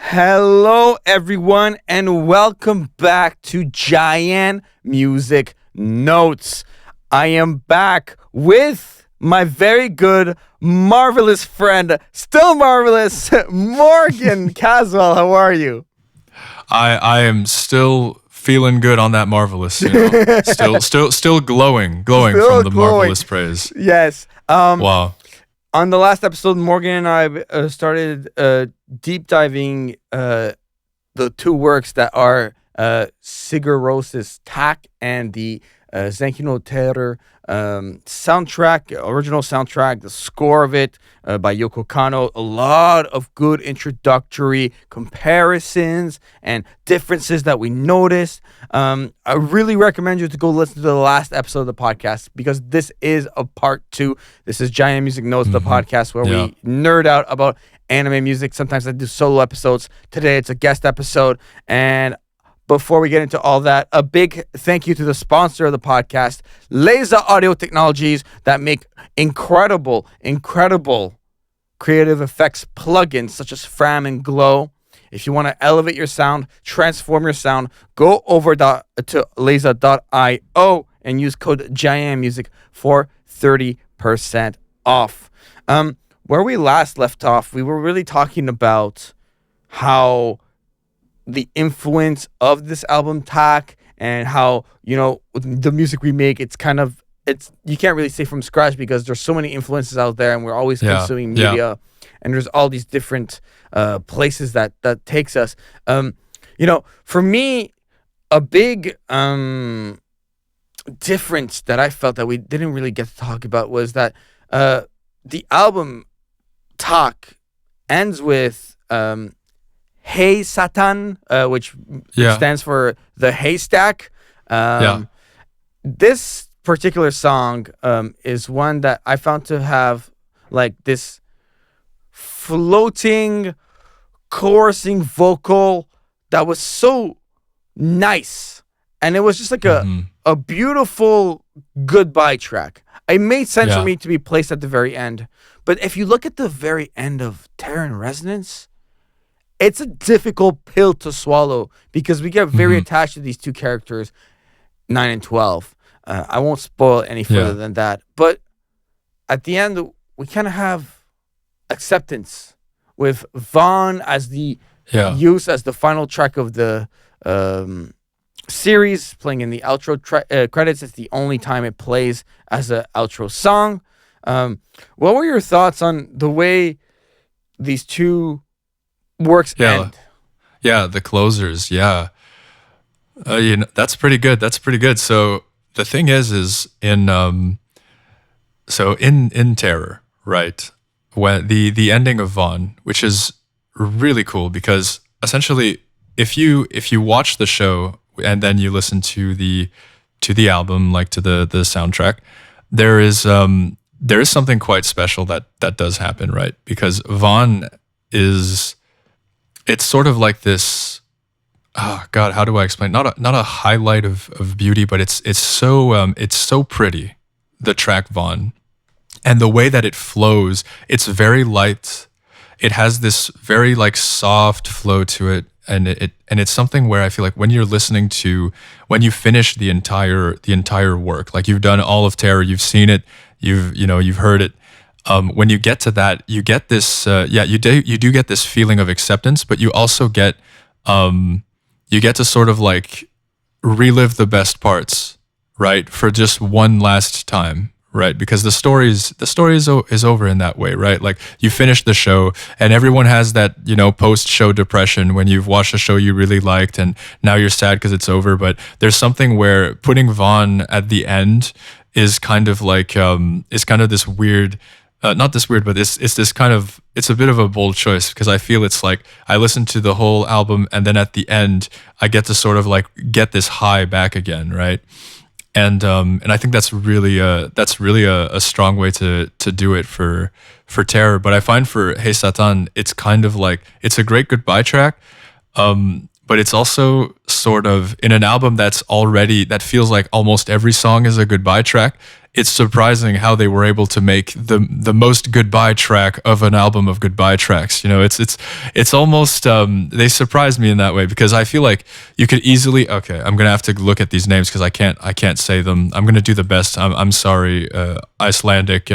Hello, everyone, and welcome back to JaianMusic Notes. I am back with my very good, marvelous friend, still marvelous, Morgan Caswell. How are you? I am still feeling good on that marvelous, still glowing Still from the glowing. marvelous praise. Yes. Wow. On the last episode, Morgan and I started deep diving the two works that are Sigur Rós' Tack and the Zenkino Terror soundtrack, original soundtrack, the score of it by Yoko Kanno. A lot of good introductory comparisons and differences that we noticed. I really recommend you to go listen to the last episode of the podcast because this is a part 2. This is JaianMusic Notes, the podcast where we nerd out about anime music. Sometimes I do solo episodes. Today it's a guest episode. And before we get into all that, a big thank you to the sponsor of the podcast, Laser Audio Technologies, that make incredible creative effects plugins such as Fram and Glow. If you want to elevate your sound, transform your sound, go over to laser.io and use code JaianMusic for 30% off. Where we last left off, we were really talking about how the influence of this album Tack and how, the music we make, it's you can't really say from scratch because there's so many influences out there and we're always consuming media and there's all these different places that takes us. For me, a big difference that I felt that we didn't really get to talk about was that the album Tack ends with Hey Satan, which stands for the haystack. This particular song is one that I found to have like this floating, chorusing vocal that was so nice. And it was just like a beautiful goodbye track. It made sense for me to be placed at the very end. But if you look at the very end of Terror and Resonance, it's a difficult pill to swallow because we get very attached to these two characters, 9 and 12. I won't spoil it any further than that. But at the end, we kind of have acceptance with Vaughn as the use as the final track of the series, playing in the outro credits. It's the only time it plays as an outro song. What were your thoughts on the way these two works end? The closers. That's pretty good. So the thing is in Terror, right, when the ending of Vaughn, which is really cool because essentially if you watch the show and then you listen to the album, like to the soundtrack, there is something quite special that does happen, right? Because Vaughn it's sort of like this, oh God, how do I explain? Not a highlight of beauty, but it's so pretty, the track Vaughn. And the way that it flows, it's very light. It has this very like soft flow to it. And it's something where I feel like when you finish the entire work, like you've done all of Terror, you've seen it, you've heard it. When you get to that, you get this, you do get this feeling of acceptance, but you also get to sort of like relive the best parts, right? For just one last time, right? Because the story is over in that way, right? Like you finish the show and everyone has that, post-show depression when you've watched a show you really liked and now you're sad because it's over. But there's something where putting Vaughn at the end is kind of like, is kind of this weird, not this weird, but it's this kind of, it's a bit of a bold choice because I feel it's like I listen to the whole album and then at the end I get to sort of like get this high back again, right? And I think that's really a strong way to do it for Terror. But I find for Hey Satan, it's kind of like, it's a great goodbye track, but it's also sort of in an album that feels like almost every song is a goodbye track. It's surprising how they were able to make the most goodbye track of an album of goodbye tracks. It's almost they surprised me in that way, because I feel like you could easily, okay, I'm gonna have to look at these names because I can't say them. I'm gonna do the best. I'm sorry, Icelandic.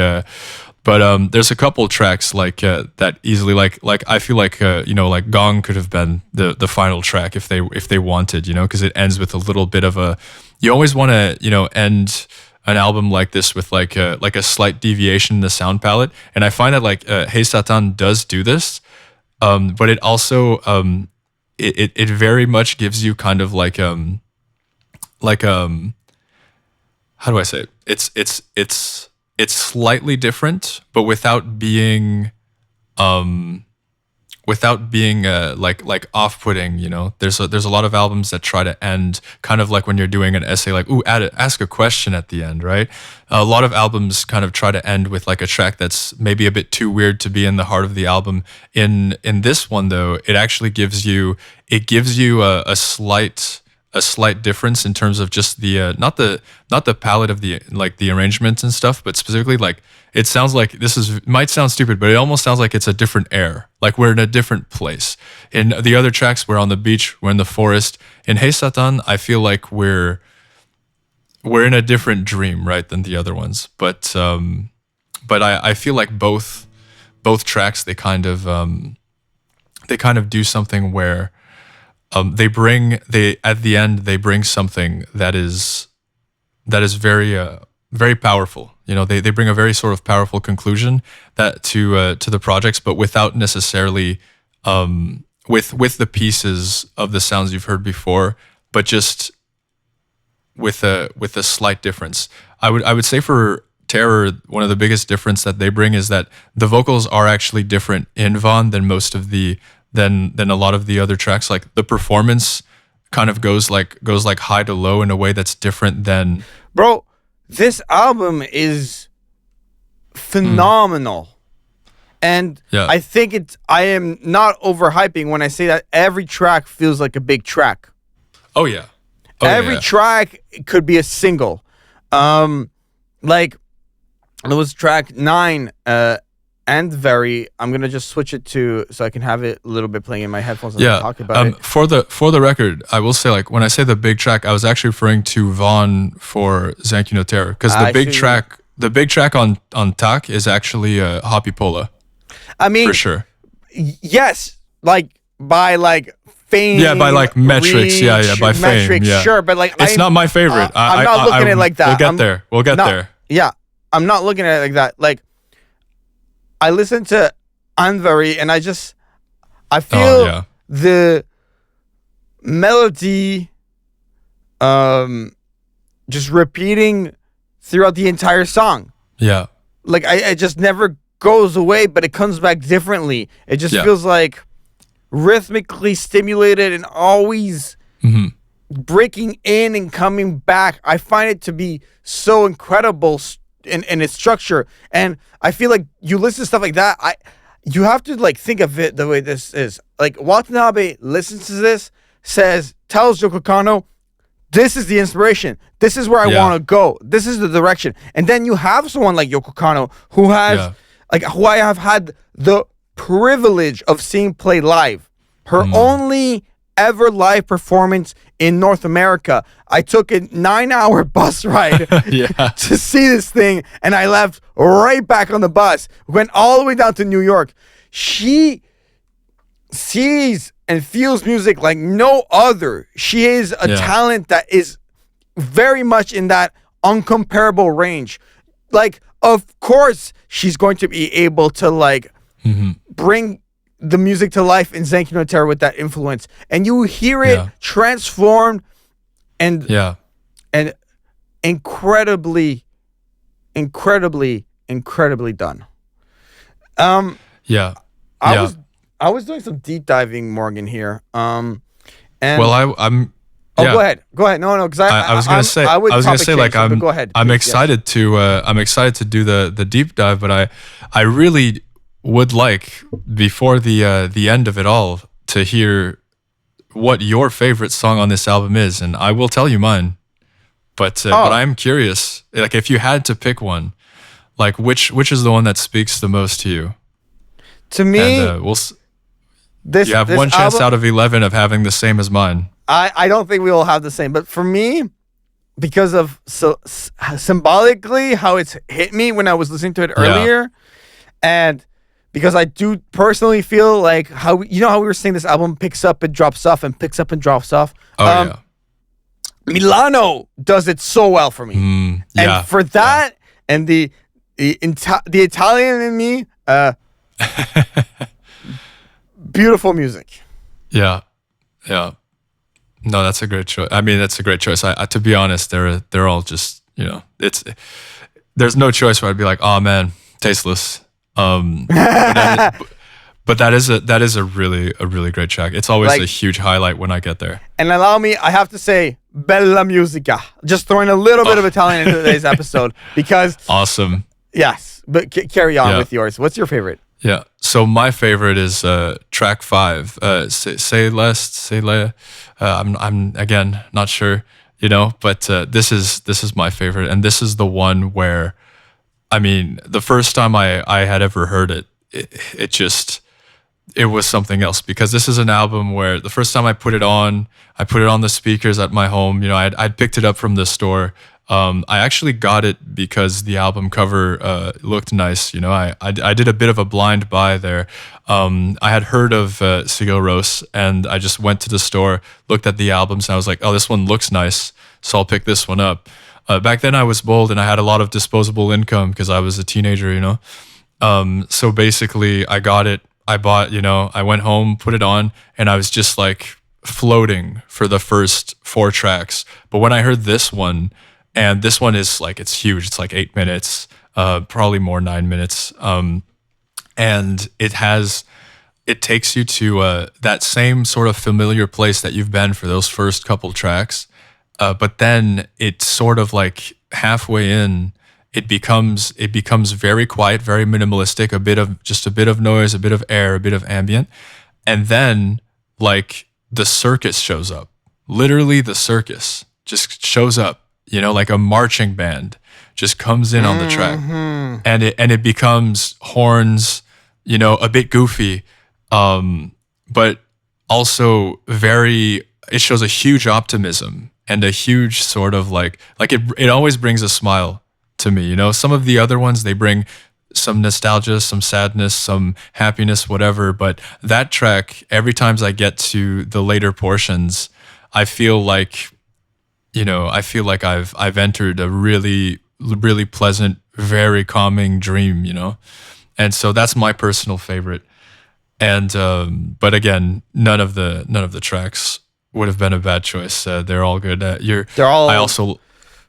But there's a couple tracks that easily like I feel like like Gong could have been the final track if they wanted, because it ends with a little bit of a. You always want to end an album like this with like a slight deviation in the sound palette, and I find that Hey Satan does do this, but it also it very much gives you kind of how do I say it? It's slightly different, but without being like off-putting. There's a lot of albums that try to end kind of like when you're doing an essay, like ask a question at the end, right? A lot of albums kind of try to end with like a track that's maybe a bit too weird to be in the heart of the album. In this one though, it actually gives you a slight difference in terms of just the not the palette of the arrangements and stuff, but specifically it sounds like might sound stupid, but it almost sounds like it's a different air. Like we're in a different place. In the other tracks, we're on the beach, we're in the forest. In Hey Satan, I feel like we're in a different dream, right, than the other ones. But I feel like both tracks they kind of do something where at the end they bring something that is very very powerful. They bring a very sort of powerful conclusion that to the projects, but without necessarily with the pieces of the sounds you've heard before, but just with a slight difference. I would say for Terror, one of the biggest difference that they bring is that the vocals are actually different in Vaughn than than a lot of the other tracks. Like the performance kind of goes high to low in a way that's different than. Bro, this album is phenomenal. And yeah. I think I am not overhyping when I say that every track feels like a big track. Oh yeah. Every track could be a single. Like there was track 9 and very. I'm gonna just switch it so I can have it a little bit playing in my headphones and talk about it. For the record, I will say, like, when I say the big track, I was actually referring to Vaughn for Zank No Terror, because the big track on Tak is actually Hoppy Pola. I mean, for sure. Yes, like by like fame. Yeah, by like metrics. Reach, by fame. Metrics, yeah. sure, but like it's not my favorite. I'm not looking at it like that. We'll get there. Yeah, I'm not looking at it like that. Like, I listen to Anvari and I feel the melody just repeating throughout the entire song. Yeah. Like it just never goes away, but it comes back differently. It just feels like rhythmically stimulated and always breaking in and coming back. I find it to be so incredible in its structure, and I feel like you listen to stuff like that, you have to like think of it the way this is. Like Watanabe listens to this, tells Yoko Kanno, this is the inspiration, this is where I want to go, this is the direction. And then you have someone like Yoko Kanno who has who I have had the privilege of seeing play live. Her only ever live performance in North America. I took a 9-hour bus ride to see this thing, and I left right back on the bus. Went all the way down to New York. She sees and feels music like no other. She is a talent that is very much in that uncomparable range. Like, of course, she's going to be able to like bring the music to life in Zank No Terror with that influence, and you hear it transformed and incredibly done. I was doing some deep diving, Morgan, here. And I'm. Go ahead. No, because I was gonna say like go ahead. I'm excited to do the deep dive, but I really would like, before the end of it all, to hear what your favorite song on this album is, and I will tell you mine. But I'm curious, like if you had to pick one, like which is the one that speaks the most to you? To me, and, you have one chance out of 11 of having the same as mine. I don't think we will have the same, but for me, because of symbolically how it's hit me when I was listening to it earlier, and because I do personally feel like how we were saying this album picks up and drops off and picks up and drops off. Milano does it so well for me, and for that and the Italian in me, beautiful music. Yeah. No, that's a great choice. I mean, that's a great choice. I to be honest, they're all just, there's no choice where I'd be like, oh man, tasteless. But that is a really great track. It's always a huge highlight when I get there. And allow me, I have to say, bella musica. Just throwing a little bit of Italian into today's episode because awesome. Yes, but carry on with yours. What's your favorite? Yeah. So my favorite is track 5. Say le. I'm again not sure, but this is my favorite, and this is the one where, I mean, the first time I had ever heard it was something else, because this is an album where the first time I put it on the speakers at my home. I'd picked it up from the store. I actually got it because the album cover looked nice. I did a bit of a blind buy there. I had heard of Sigur Rós, and I just went to the store, looked at the albums, and I was like, oh, this one looks nice, so I'll pick this one up. Back then I was bold and I had a lot of disposable income because I was a teenager, So basically I got it, I bought, I went home, put it on, and I was just like floating for the first 4 tracks. But when I heard this one, and this one is like, it's huge. It's like 8 minutes, probably more, 9 minutes. And it takes you to that same sort of familiar place that you've been for those first couple tracks. But then it's sort of like halfway in, it becomes very quiet, very minimalistic, a bit of noise, a bit of air, a bit of ambient. And then like the circus shows up. Literally the circus just shows up. Like a marching band just comes in on the track, and it becomes horns, a bit goofy, but also it shows a huge optimism and a huge sort of like it always brings a smile to me. Some of the other ones, they bring some nostalgia, some sadness, some happiness, whatever. But that track, every time I get to the later portions, I feel like I've entered a really, really pleasant, very calming dream, and so that's my personal favorite. And but again, none of the tracks would have been a bad choice. They're all good. They're all.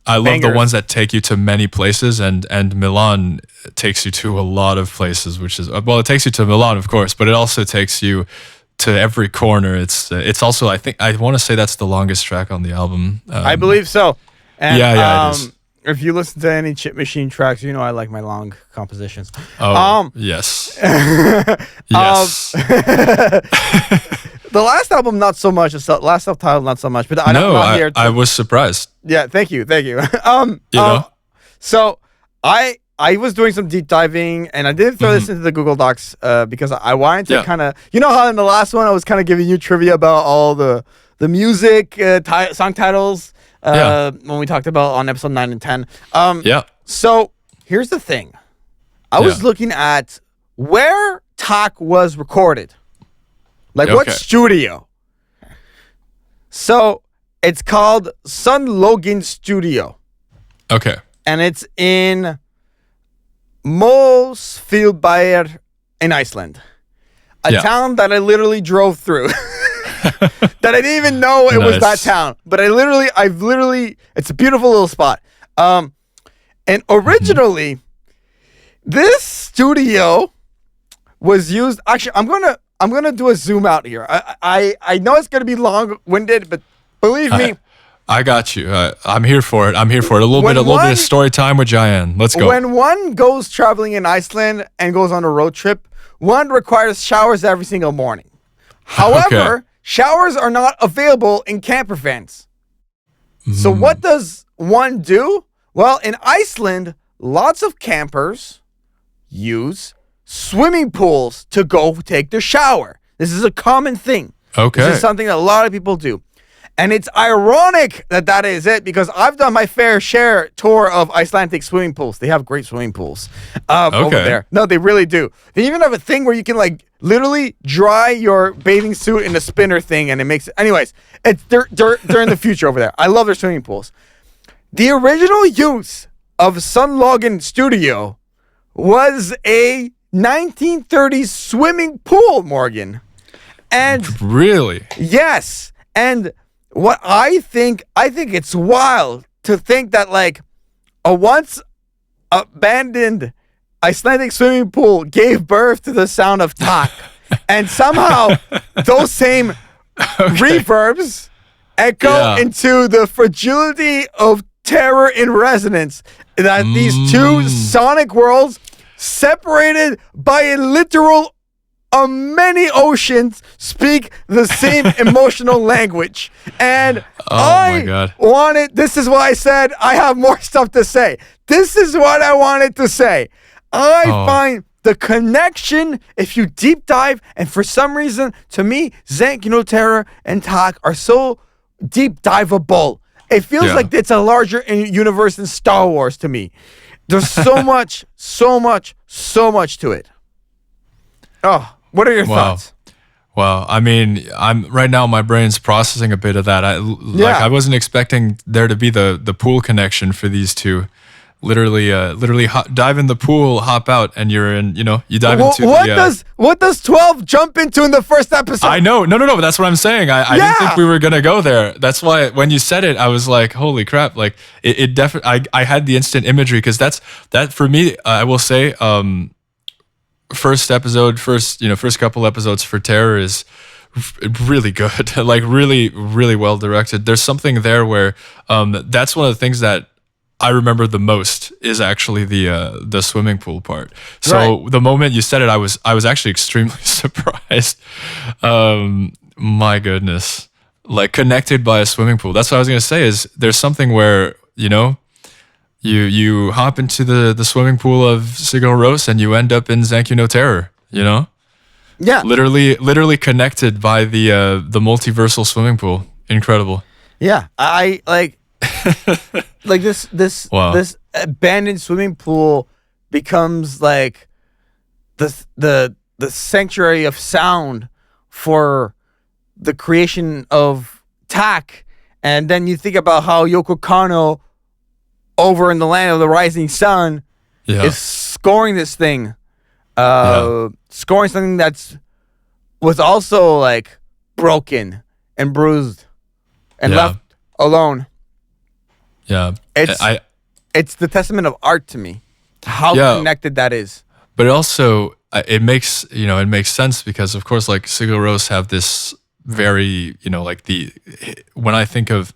I love the ones that take you to many places, and Milan takes you to a lot of places, which is it takes you to Milan, of course, but it also takes you to every corner. It's also, I want to say that's the longest track on the album. I believe so. And, it is. If you listen to any Chip Machine tracks, I like my long compositions. Oh, yes. Yes. The last album, not so much. The last subtitle, not so much. But I was surprised. Yeah, thank you. So I was doing some deep diving, and I didn't throw this into the Google Docs because I wanted to kind of, how in the last one I was kind of giving you trivia about all the music song titles when we talked about on episode 9 and 10. So here's the thing. I was looking at where Tak was recorded. Like what studio? So it's called Sun Login Studio. Okay. And it's in Mosfellsbær in Iceland. A town that I literally drove through. That I didn't even know it was that town. But I've literally, it's a beautiful little spot. And originally, this studio was used, actually, I'm gonna do a zoom out here. I know it's gonna be long-winded, but believe me, I got you. I'm here for it. A little bit of story time with Jaian. Let's go. When one goes traveling in Iceland and goes on a road trip, one requires showers every single morning. However, showers are not available in camper vans. So what does one do? Well, in Iceland, lots of campers use swimming pools to go take their shower. This is a common thing. Okay. This is something that a lot of people do. And it's ironic that is it, because I've done my fair share tour of Icelandic swimming pools. They have great swimming pools over there. No, they really do. They even have a thing where you can like literally dry your bathing suit in a spinner thing, and it makes it. Anyways, they're in the future over there. I love their swimming pools. The original use of Sundlagen Studio was a 1930s swimming pool, Morgan. And really? Yes. And what I think it's wild to think that like a once abandoned Icelandic swimming pool gave birth to the sound of tak. And somehow those same reverbs echo into the fragility of terror in resonance, that these two sonic worlds separated by a literal many oceans speak the same emotional language. And my God. this is why I said I have more stuff to say. This is what I wanted to say. I find the connection, if you deep dive, and for some reason, to me, Zank, Terror and Tak are so deep diveable. It feels like it's a larger universe than Star Wars to me. There's so much, so much to it. Oh, what are your thoughts? Wow. I mean, I'm right now. My brain's processing a bit of that. I wasn't expecting there to be the pool connection for these two. Literally, dive in the pool, hop out, and you're in. You dive into. What does 12 jump into in the first episode? I know, no. But that's what I'm saying. I didn't think we were gonna go there. That's why when you said it, I was like, holy crap! Like it definitely. I had the instant imagery, because that for me. I will say, first couple episodes for Terror is really good. Like really, really well directed. There's something there where that's one of the things that I remember the most is actually the swimming pool part. So the moment you said it, I was actually extremely surprised. My goodness, like connected by a swimming pool. That's what I was gonna say. Is there's something where you hop into the swimming pool of Sigur Rós and you end up in Zank Terror. Yeah. Literally connected by the multiversal swimming pool. Incredible. Yeah, I like. Like this abandoned swimming pool becomes like the sanctuary of sound for the creation of Tak. And then you think about how Yoko Kanno over in the land of the rising sun is scoring this thing, scoring something was also like broken and bruised and left alone. Yeah, it's the testament of art to me, how connected that is. But also, it makes sense, because of course, like Sigur Rós have this very when I think of,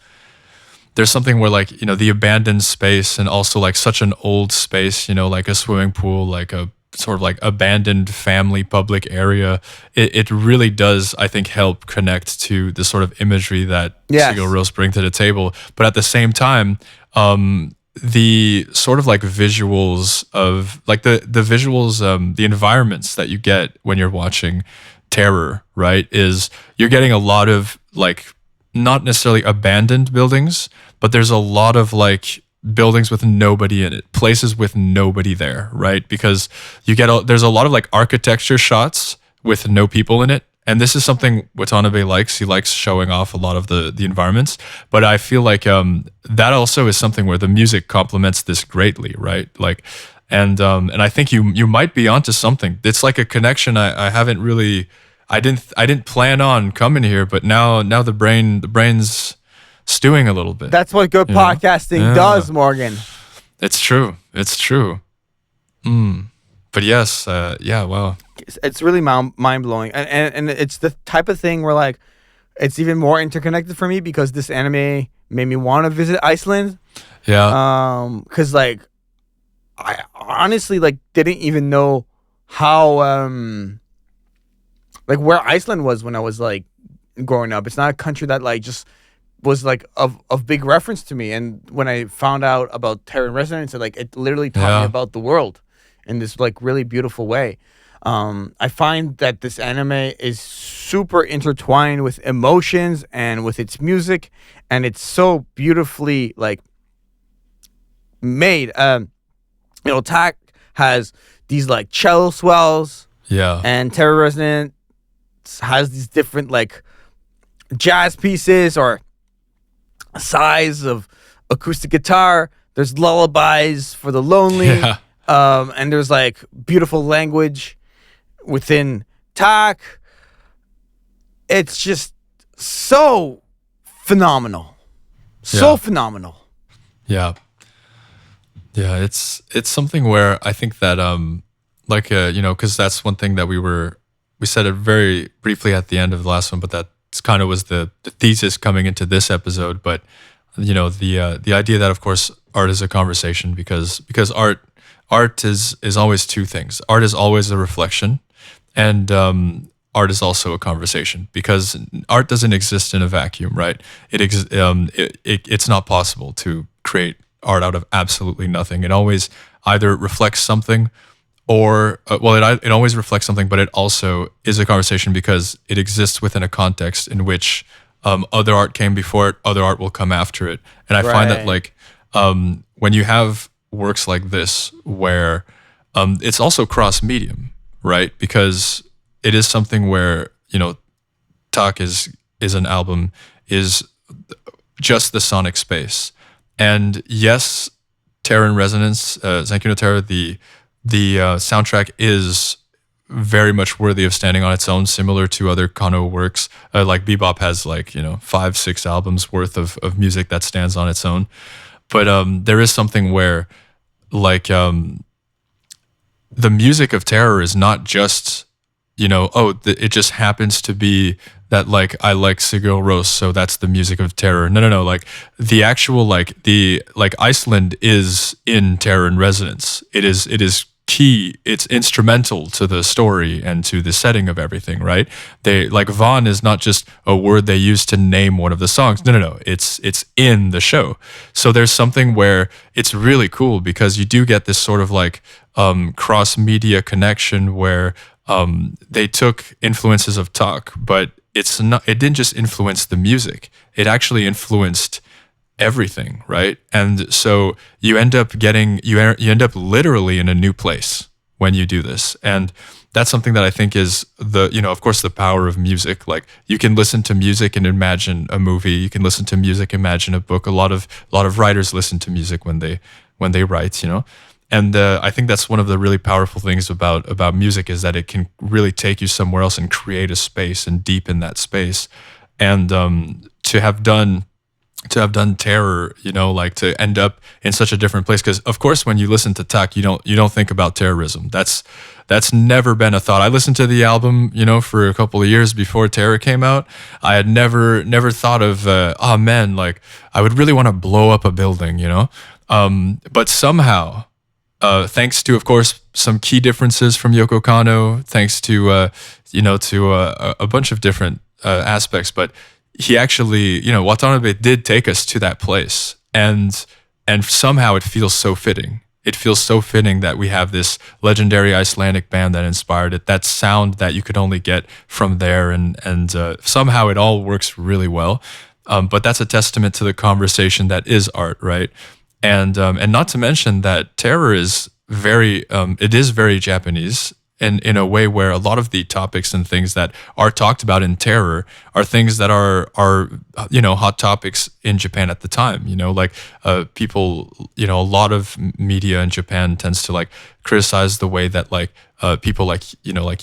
there's something where like the abandoned space, and also like such an old space, like a swimming pool, like a sort of like abandoned family public area. It really does, I think, help connect to the sort of imagery that Sigur Rós bring to the table. But at the same time, the sort of like visuals of like the visuals, the environments that you get when you're watching Terror, right, is you're getting a lot of like not necessarily abandoned buildings, but there's a lot of like buildings with nobody in it, places with nobody there, right? Because there's a lot of like architecture shots with no people in it. And this is something Watanabe likes. He likes showing off a lot of the environments. But I feel like that also is something where the music complements this greatly, right? Like, and I think you might be onto something. It's like a connection I haven't really, I didn't plan on coming here, but now the brain's stewing a little bit. That's what good podcasting does, Morgan. It's true. But yes, wow. It's really mind-blowing. And it's the type of thing where like it's even more interconnected for me, because this anime made me want to visit Iceland. Yeah. Because like I honestly like didn't even know how like where Iceland was when I was like growing up. It's not a country that like just was like of big reference to me. And when I found out about Terran Resonance, it literally taught me Yeah. about the world in this like really beautiful way. I find that this anime is super intertwined with emotions and with its music, and it's so beautifully like made. Tak has these like cello swells, Yeah. and Terror Resonance has these different like jazz pieces or size of acoustic guitar. There's lullabies for the lonely, Yeah. and there's like beautiful language within Tak. It's just so phenomenal, so Yeah. phenomenal. Yeah. Yeah, it's something where I think that because that's one thing that we said it very briefly at the end of the last one, but that kind of was the thesis coming into this episode. But the idea that of course art is a conversation because art is always two things. Art is always a reflection, and art is also a conversation because art doesn't exist in a vacuum, right? It's not possible to create art out of absolutely nothing. It always either reflects something or it always reflects something, but it also is a conversation because it exists within a context in which other art came before it, other art will come after it. And I find that Right. when you have works like this where it's also cross medium, right? Because it is something where Tak is an album is just the sonic space. And yes, Terran Resonance, Zankyou no Terra, the soundtrack is very much worthy of standing on its own, similar to other Kanno works. Like Bebop has 5-6 albums worth of music that stands on its own. But there is something where the music of Terror is not just it just happens to be that I like Sigur Rós, so that's the music of Terror. No. The actual Iceland is in Terror and Resonance. It is key. It's instrumental to the story and to the setting of everything, right? They Vaughn is not just a word they use to name one of the songs. No. It's in the show. So there's something where it's really cool because you do get this sort of cross media connection where they took influences of Tak, but it didn't just influence the music. It actually influenced everything, right? And so you end up literally in a new place when you do this. And that's something that I think is of course the power of music. You can listen to music and imagine a movie. You can listen to music, imagine a book. A lot of writers listen to music when they write, And I think that's one of the really powerful things about music is that it can really take you somewhere else and create a space and deepen that space. And to have done Terror, to end up in such a different place. Because of course, when you listen to Tak, you don't think about terrorism. That's never been a thought. I listened to the album, for a couple of years before Terror came out. I had never thought of, oh man, I would really want to blow up a building, But somehow, thanks to, of course, some key differences from Yoko Kanno, thanks to a bunch of different aspects, but he actually, Watanabe did take us to that place, and somehow it feels so fitting. It feels so fitting that we have this legendary Icelandic band that inspired it, that sound that you could only get from there, and somehow it all works really well. But that's a testament to the conversation that is art, right? And not to mention that Terror is very Japanese, and in a way where a lot of the topics and things that are talked about in Terror are things that are hot topics in Japan at the time. People, a lot of media in Japan tends to criticize the way that people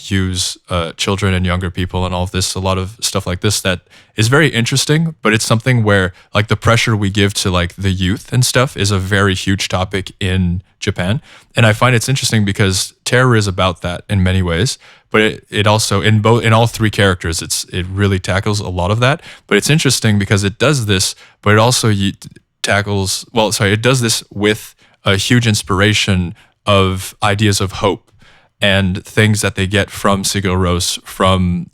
use children and younger people and all of this, a lot of stuff like this that is very interesting, but it's something where the pressure we give to the youth and stuff is a very huge topic in Japan. And I find it's interesting because Terror is about that in many ways, but it also in all three characters, it really tackles a lot of that. But it's interesting because it does this, but it also it does this with a huge inspiration of ideas of hope and things that they get from Sigur Rós, from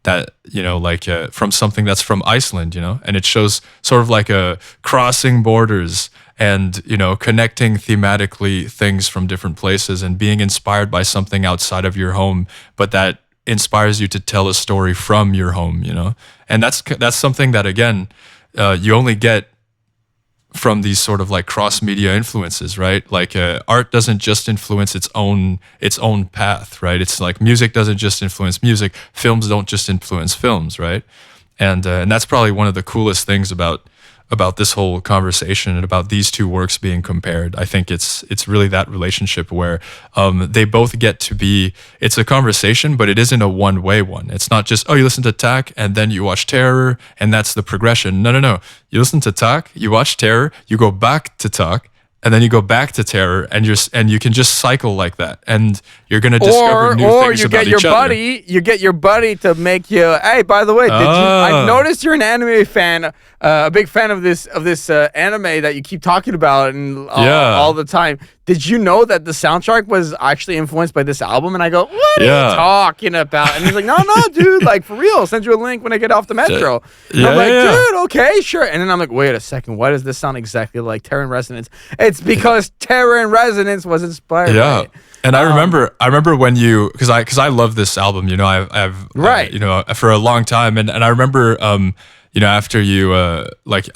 that, like from something that's from Iceland, and it shows sort of like a crossing borders and, connecting thematically things from different places and being inspired by something outside of your home, but that inspires you to tell a story from your home, and that's something that, again, you only get from these sort of like cross media influences, right? Like art doesn't just influence its own path, right? It's like music doesn't just influence music, films don't just influence films, right? And that's probably one of the coolest things about this whole conversation and about these two works being compared. I think it's really that relationship where they both get to be, it's a conversation, but it isn't a one-way one. It's not just, oh, you listen to Tak and then you watch Terror and that's the progression. No. You listen to Tak, you watch Terror, you go back to Tak, and then you go back to Terror, and you can just cycle like that, and you're gonna discover new things about each other. You get your buddy to make you. Hey, by the way, I noticed you're an anime fan, a big fan of this anime that you keep talking about and all the time. Did you know that the soundtrack was actually influenced by this album? And I go, what are you talking about? And he's like, no, dude, like for real. I'll send you a link when I get off the metro. And I'm like, dude, okay, sure. And then I'm like, wait a second, why does this sound exactly like Terror in Resonance? It's because Terror in Resonance was inspired by it. And I remember when you, because I love this album, I've for a long time, and I remember after you I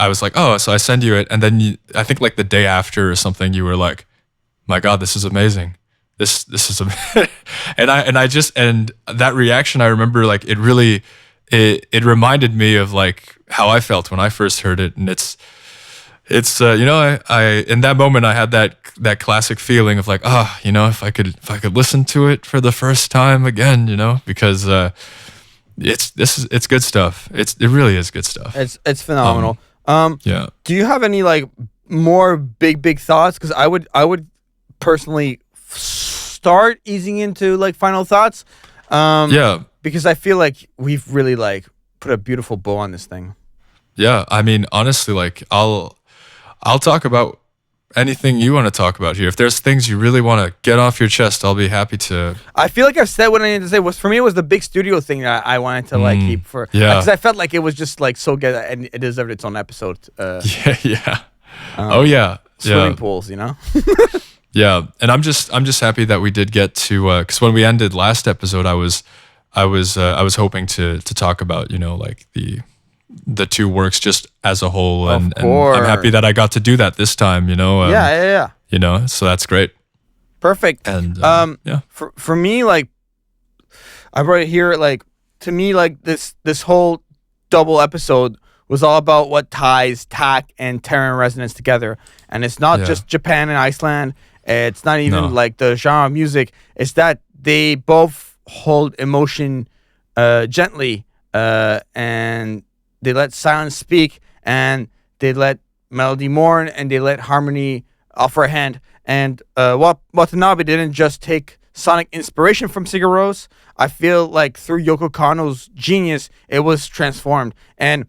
was like, oh, so I send you it, and then I think like the day after or something, you were like, my God, this is amazing. This is and that reaction, I remember, like, it really it reminded me of like how I felt when I first heard it, and it's I in that moment I had that classic feeling of like, if I could listen to it for the first time again, because it's good stuff. It really is good stuff. It's phenomenal. Do you have any like more big thoughts? Because I would personally start easing into like final thoughts. Because I feel like we've really like put a beautiful bow on this thing. Yeah, I mean, honestly, like I'll talk about anything you want to talk about here. If there's things you really want to get off your chest, I'll be happy to. I feel like I've said what I needed to say. For me, it was the big studio thing that I wanted to like keep for. Because I felt like it was just like so good and it deserved its own episode. Swimming pools, Yeah, and I'm just happy that we did get to, because when we ended last episode, I was hoping to talk about like the two works just as a whole, and I'm happy that I got to do that this time. So that's great. Perfect. And for me, like I brought it here, like to me, like this whole double episode was all about what ties Tak and Terror in Resonance together, and it's not just Japan and Iceland. It's not even like the genre of music. It's that they both hold emotion gently, and they let silence speak, and they let melody mourn, and they let harmony offer a hand. And Watanabe didn't just take sonic inspiration from Sigur Rós. I feel like through Yoko Kanno's genius, it was transformed. And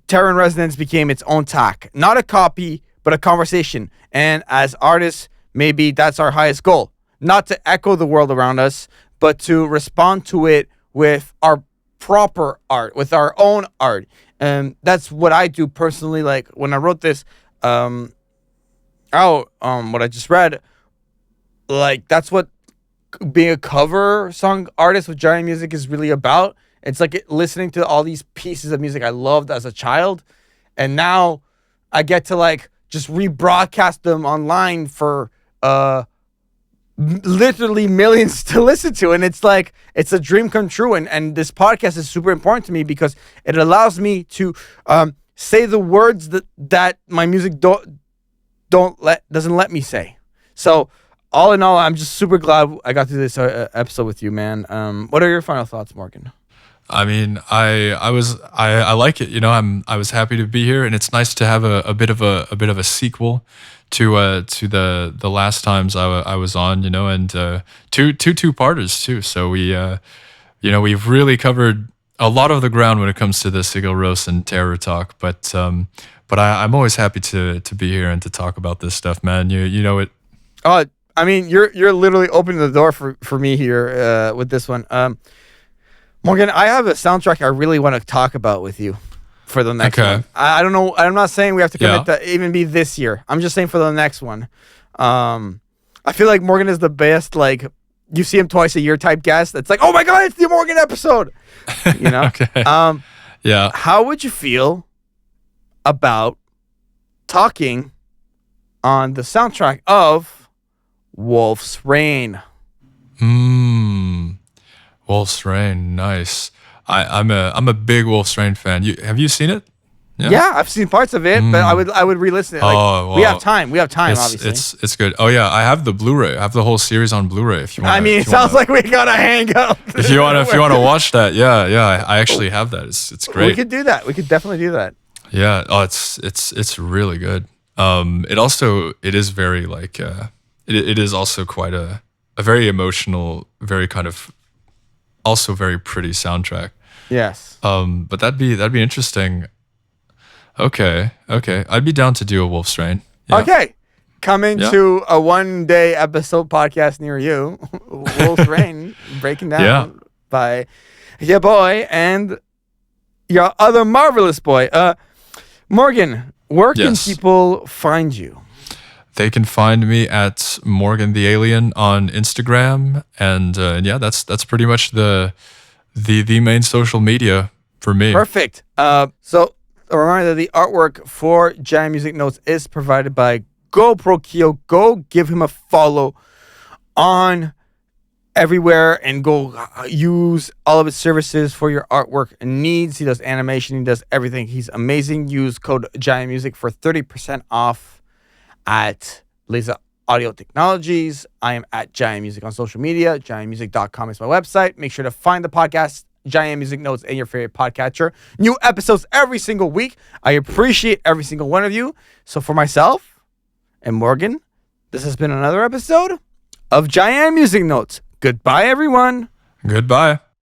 Terror in Resonance became its own Tak. Not a copy, but a conversation. And as artists, maybe that's our highest goal. Not to echo the world around us, but to respond to it with our proper art, with our own art. And that's what I do personally. Like when I wrote this what I just read, like that's what being a cover song artist with JaianMusic is really about. It's like listening to all these pieces of music I loved as a child, and now I get to like just rebroadcast them online for literally millions to listen to. And it's like, it's a dream come true. And this podcast is super important to me because it allows me to say the words that my music doesn't let me say. So all in all, I'm just super glad I got to this episode with you, man. What are your final thoughts, Morgan? I mean, I like it. I was happy to be here, and it's nice to have a bit of a sequel to the last times I was on. And two-parters too. So we've really covered a lot of the ground when it comes to the Sigur Rós and Terror talk. But I'm always happy to be here and to talk about this stuff, man. You know it. Oh, I mean, you're literally opening the door for me here with this one. Morgan, I have a soundtrack I really want to talk about with you for the next one. I don't know. I'm not saying we have to commit to even be this year. I'm just saying for the next one. I feel like Morgan is the best, like, you see him twice a year type guest. It's like, oh my God, it's the Morgan episode. You know? Okay. Yeah. How would you feel about talking on the soundtrack of Wolf's Rain? Wolf's Rain, nice. I'm a big Wolf's Rain fan. Have you seen it? Yeah, I've seen parts of it, but I would re-listen it. Like, wow. We have time, obviously. It's good. Oh yeah, I have the Blu-ray. I have the whole series on Blu-ray. If you want, it sounds like we gotta hang out. If you want to watch that, yeah, I actually have that. It's great. We could do that. We could definitely do that. Yeah. Oh, it's really good. It is very like it is also quite a very emotional, very kind of also very pretty soundtrack. Yes. But that'd be interesting. Okay. I'd be down to do a Wolf's Rain. Yeah. Okay. Coming to a one-day episode podcast near you, Wolf's Rain, breaking down by your boy and your other marvelous boy. Morgan, where can people find you? They can find me at Morgan the Alien on Instagram, and that's pretty much the main social media for me. Perfect. So a reminder that the artwork for JaianMusic Notes is provided by GoPro Kyo. Go give him a follow on everywhere and go use all of his services for your artwork needs. He does animation. He does everything. He's amazing. Use code JaianMusic for 30% off at Laser Audio Technologies. I am at JaianMusic on social media. JaianMusic.com is my website. Make sure to find the podcast JaianMusic Notes in your favorite podcatcher. New episodes every single week. I appreciate every single one of you. So for myself and Morgan, this has been another episode of JaianMusic Notes. Goodbye, everyone. Goodbye.